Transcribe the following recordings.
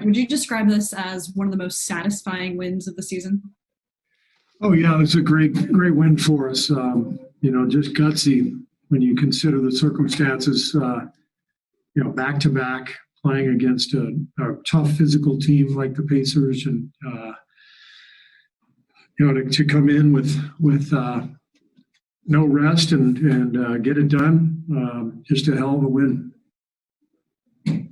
would you describe this as one of the most satisfying wins of the season? Oh yeah, it's a great win for us. Just gutsy when you consider the circumstances. Back to back, playing against a tough physical team like the Pacers, and to come in with no rest and get it done, just a hell of a win.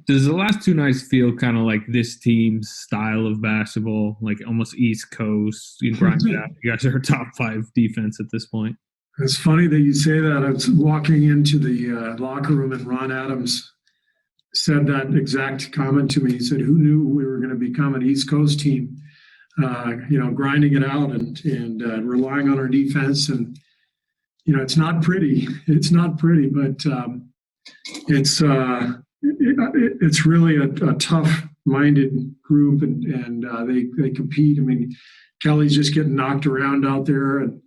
Does the last two nights feel kind of like this team's style of basketball, like almost East Coast? You grind it out. You guys are a top 5 defense at this point. It's funny that you say that. I was walking into the locker room and Ron Adams said that exact comment to me. He said, "Who knew we were going to become an East Coast team? Grinding it out and relying on our defense. And it's not pretty. It's not pretty, but it's really a tough-minded group, and they compete. I mean, Kelly's just getting knocked around out there, and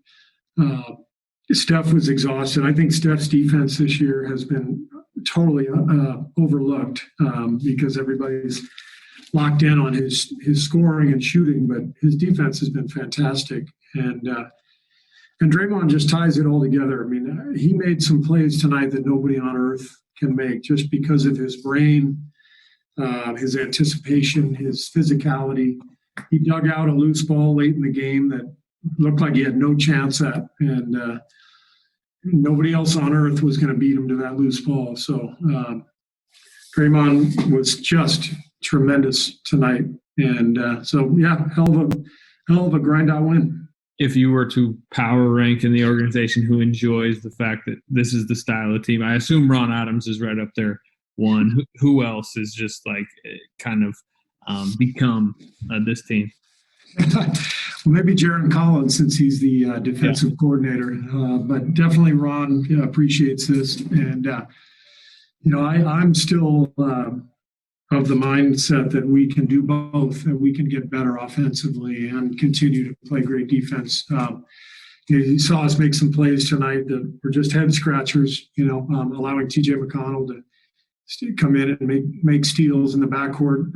Steph was exhausted. I think Steph's defense this year has been totally overlooked because everybody's locked in on his scoring and shooting, but his defense has been fantastic. And Draymond just ties it all together. I mean, he made some plays tonight that nobody on earth can make just because of his brain, his anticipation, his physicality. He dug out a loose ball late in the game that looked like he had no chance at, and nobody else on earth was going to beat him to that loose ball. So Draymond was just tremendous tonight, and hell of a grind out win. If you were to power rank in the organization who enjoys the fact that this is the style of team, I assume Ron Adams is right up there. One, who else is just like kind of become this team? Well, maybe Jaron Collins, since he's the defensive coordinator, but definitely Ron appreciates this. And, I'm still of the mindset that we can do both, that we can get better offensively and continue to play great defense. You saw us make some plays tonight that were just head scratchers, allowing TJ McConnell to come in and make steals in the backcourt,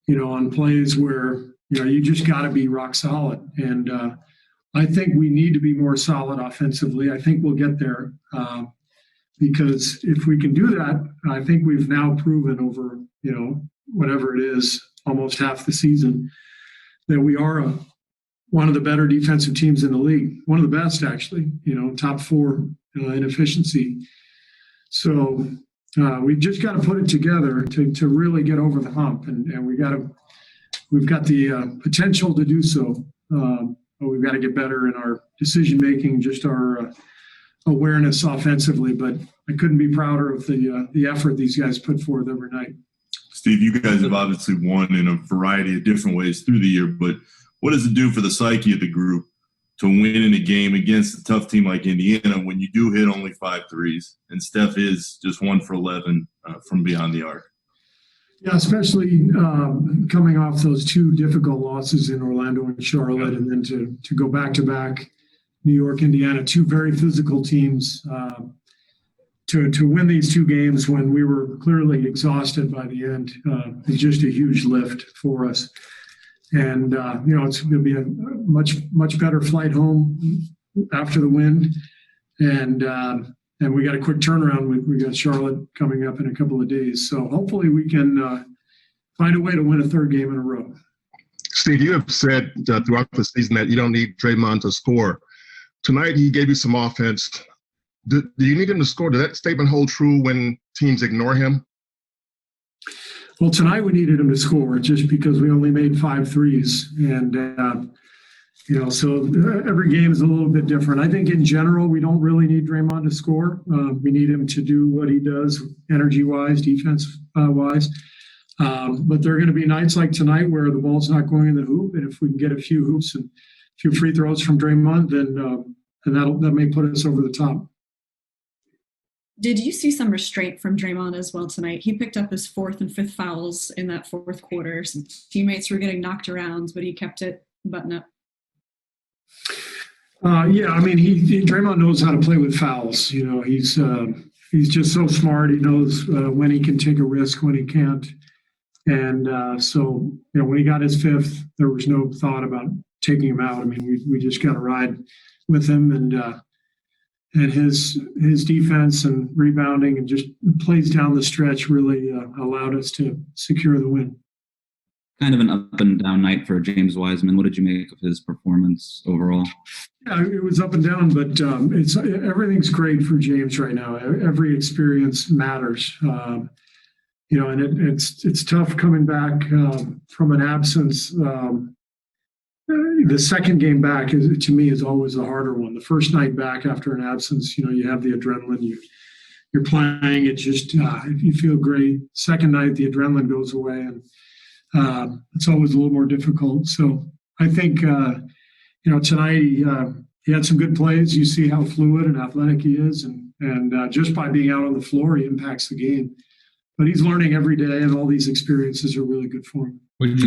on plays where, you just got to be rock solid. And I think we need to be more solid offensively. I think we'll get there because if we can do that, I think we've now proven over, whatever it is, almost half the season, that we are one of the better defensive teams in the league. One of the best, actually, top 4 in efficiency. So we've just got to put it together to really get over the hump. And we've got the potential to do so, but we've got to get better in our decision-making, just our awareness offensively. But I couldn't be prouder of the effort these guys put forth every night. Steve, you guys have obviously won in a variety of different ways through the year, but what does it do for the psyche of the group to win in a game against a tough team like Indiana when you do hit only 5 threes and Steph is just 1 for 11 from beyond the arc? Yeah, especially coming off those 2 difficult losses in Orlando and Charlotte, and then to go back-to-back New York, Indiana, 2 very physical teams, to win these 2 games when we were clearly exhausted by the end is just a huge lift for us. And, it's going to be a much better flight home after the win. And we got a quick turnaround. We got Charlotte coming up in a couple of days. So hopefully we can find a way to win a 3rd game in a row. Steve, you have said throughout the season that you don't need Draymond to score. Tonight he gave you some offense. Do you need him to score? Does that statement hold true when teams ignore him? Well, tonight we needed him to score just because we only made 5 threes. And, so every game is a little bit different. I think in general, we don't really need Draymond to score. We need him to do what he does energy-wise, defense-wise. But there are going to be nights like tonight where the ball's not going in the hoop. And if we can get a few hoops and a few free throws from Draymond, then that may put us over the top. Did you see some restraint from Draymond as well tonight? He picked up his 4th and 5th fouls in that 4th quarter. Some teammates were getting knocked around, but he kept it buttoned up. Draymond knows how to play with fouls. He's just so smart. He knows when he can take a risk, when he can't. And so, when he got his fifth, there was no thought about taking him out. I mean, we just got to ride with him, and his defense and rebounding and just plays down the stretch really allowed us to secure the win. Kind of an up and down night for James Wiseman. What did you make of his performance overall? Yeah, it was up and down, but everything's great for James right now. Every experience matters. And it's tough coming back from an absence. The second game back, to me, is always the harder one. The first night back after an absence, you have the adrenaline. You're playing. It just you feel great. Second night, the adrenaline goes away, and it's always a little more difficult. So I think tonight he had some good plays. You see how fluid and athletic he is, and just by being out on the floor, he impacts the game. But he's learning every day, and all these experiences are really good for him.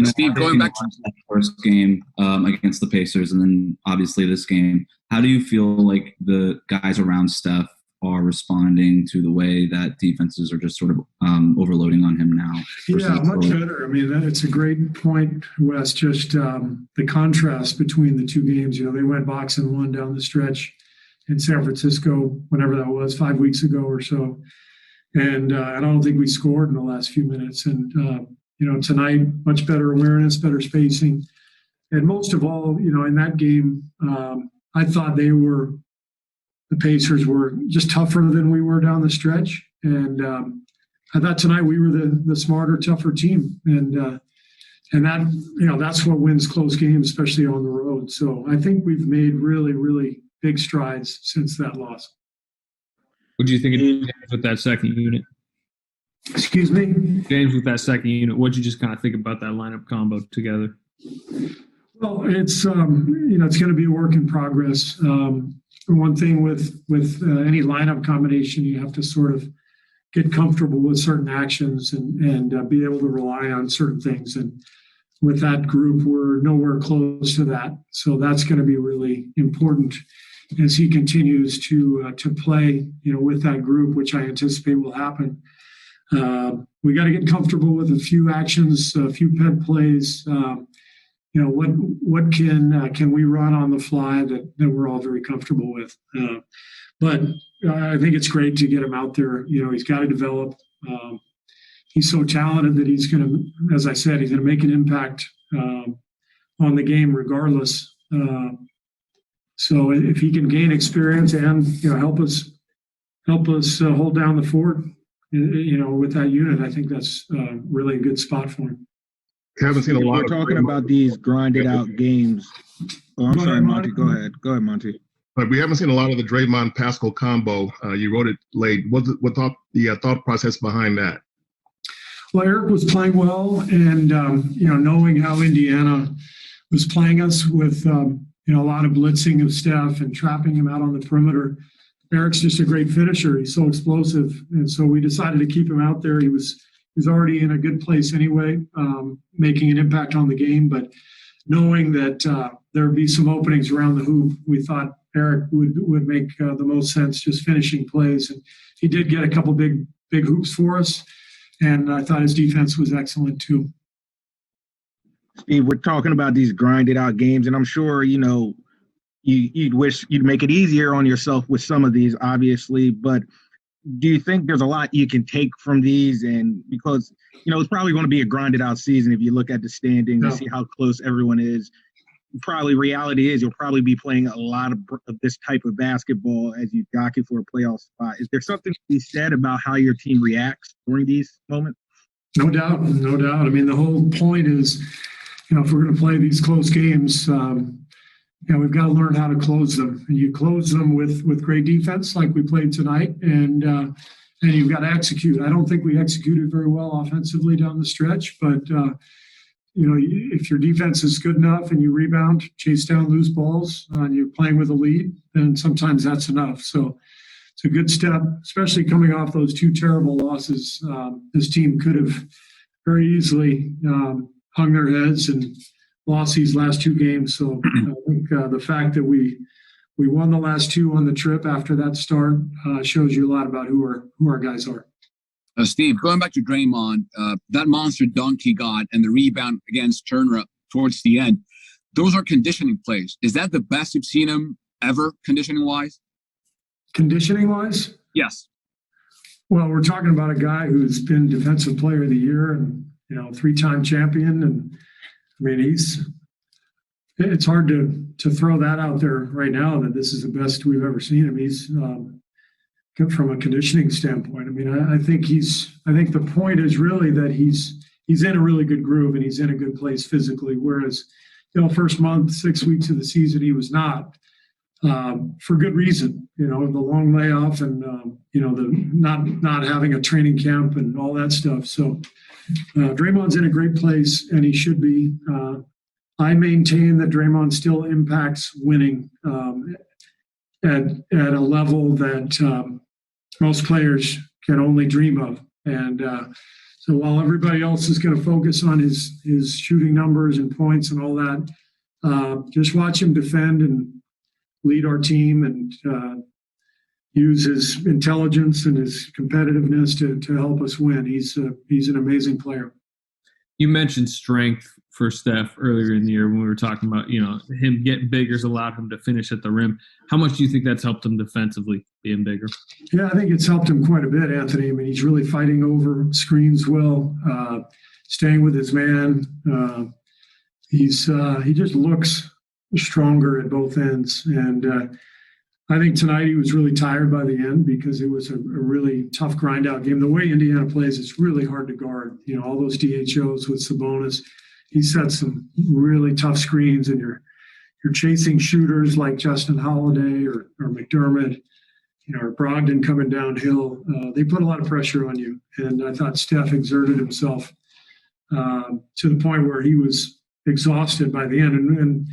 Steve, going back to that first game against the Pacers, and then obviously this game, how do you feel like the guys around Steph are responding to the way that defenses are just sort of overloading on him now? Yeah, much better. I mean, it's a great point, Wes, just the contrast between the two games. They went box and one down the stretch in San Francisco, whenever that was, 5 weeks ago or so. And I don't think we scored in the last few minutes. And, tonight, much better awareness, better spacing. And most of all, in that game, I thought the Pacers were just tougher than we were down the stretch. And I thought tonight we were the smarter, tougher team. And that, that's what wins close games, especially on the road. So I think we've made really, really big strides since that loss. What do you think of James with that second unit? Excuse me? James with that second unit. What did you just kind of think about that lineup combo together? Well, it's it's going to be a work in progress. One thing with any lineup combination, you have to sort of get comfortable with certain actions and be able to rely on certain things. And with that group, we're nowhere close to that. So that's going to be really important as he continues to play, with that group, which I anticipate will happen. We got to get comfortable with a few actions, a few ped plays. What can we run on the fly that we're all very comfortable with? But I think it's great to get him out there. He's got to develop. He's so talented that he's going to, as I said, he's going to make an impact on the game regardless. So if he can gain experience and help us hold down the fort, with that unit, I think that's really a good spot for him. Haven't seen a lot. We're talking about these grinded out games. Oh, I'm sorry, Monty. Go ahead, Monty. But we haven't seen a lot of the Draymond Pascal combo. You wrote it late. What the thought process behind that? Well, Eric was playing well, and knowing how Indiana was playing us with a lot of blitzing of Steph and trapping him out on the perimeter. Eric's just a great finisher. He's so explosive, and so we decided to keep him out there. He was already in a good place anyway, making an impact on the game. But knowing that there would be some openings around the hoop, we thought Eric would make the most sense just finishing plays. And he did get a couple big hoops for us, and I thought his defense was excellent too. Steve, we're talking about these grinded out games, and I'm sure, you'd wish you'd make it easier on yourself with some of these, obviously, but do you think there's a lot you can take from these? And because, it's probably going to be a grinded out season if you look at the standings and see how close everyone is. Probably reality is you'll probably be playing a lot of this type of basketball as you jockey for a playoff spot. Is there something to be said about how your team reacts during these moments? No doubt. I mean, the whole point is, if we're going to play these close games, we've got to learn how to close them. And you close them with great defense like we played tonight, and you've got to execute. I don't think we executed very well offensively down the stretch, but if your defense is good enough and you rebound, chase down loose balls, and you're playing with a lead, then sometimes that's enough. So it's a good step, especially coming off those two terrible losses. This team could have very easily hung their heads and lost these last two games. So I think the fact that we won the last two on the trip after that start shows you a lot about who our guys are. Steve, going back to Draymond, that monster dunk he got and the rebound against Turner towards the end, those are conditioning plays. Is that the best you've seen him ever, conditioning-wise? Conditioning-wise? Yes. Well, we're talking about a guy who's been Defensive Player of the Year and, 3-time champion. And, I mean, it's hard to throw that out there right now that this is the best we've ever seen him. He's from a conditioning standpoint. I mean, I think the point is really that he's in a really good groove and he's in a good place physically. Whereas, first month, 6 weeks of the season, he was not, for good reason. The long layoff and the not having a training camp and all that stuff. So Draymond's in a great place, and he should be. I maintain that Draymond still impacts winning at a level that most players can only dream of. And so while everybody else is going to focus on his shooting numbers and points and all that, just watch him defend and lead our team and use his intelligence and his competitiveness to help us win. He's an amazing player. You mentioned strength for Steph earlier in the year when we were talking about, him getting bigger has allowed him to finish at the rim. How much do you think that's helped him defensively, being bigger? Yeah, I think it's helped him quite a bit, Anthony. I mean, he's really fighting over screens well, staying with his man. He just looks stronger at both ends. And I think tonight he was really tired by the end because it was a really tough grind out game. The way Indiana plays, it's really hard to guard. All those DHOs with Sabonis. He set some really tough screens, and you're chasing shooters like Justin Holiday or McDermott, or Brogdon coming downhill. They put a lot of pressure on you, and I thought Steph exerted himself to the point where he was exhausted by the end, and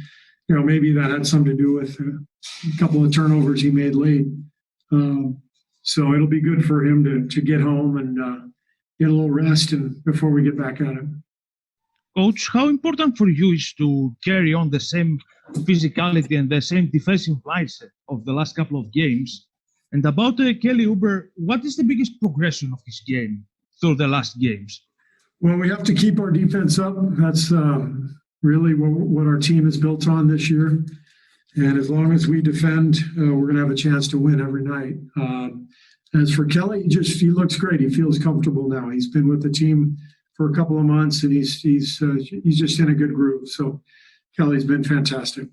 maybe that had something to do with a couple of turnovers he made late. So it'll be good for him to get home and get a little rest and before we get back at it. Coach, how important for you is to carry on the same physicality and the same defensive mindset of the last couple of games? And about Kelly Oubre, what is the biggest progression of his game through the last games? Well, we have to keep our defense up. That's really what our team is built on this year. And as long as we defend, we're going to have a chance to win every night. As for Kelly, he looks great. He feels comfortable now. He's been with the team for a couple of months, and he's just in a good groove. So Kelly's been fantastic.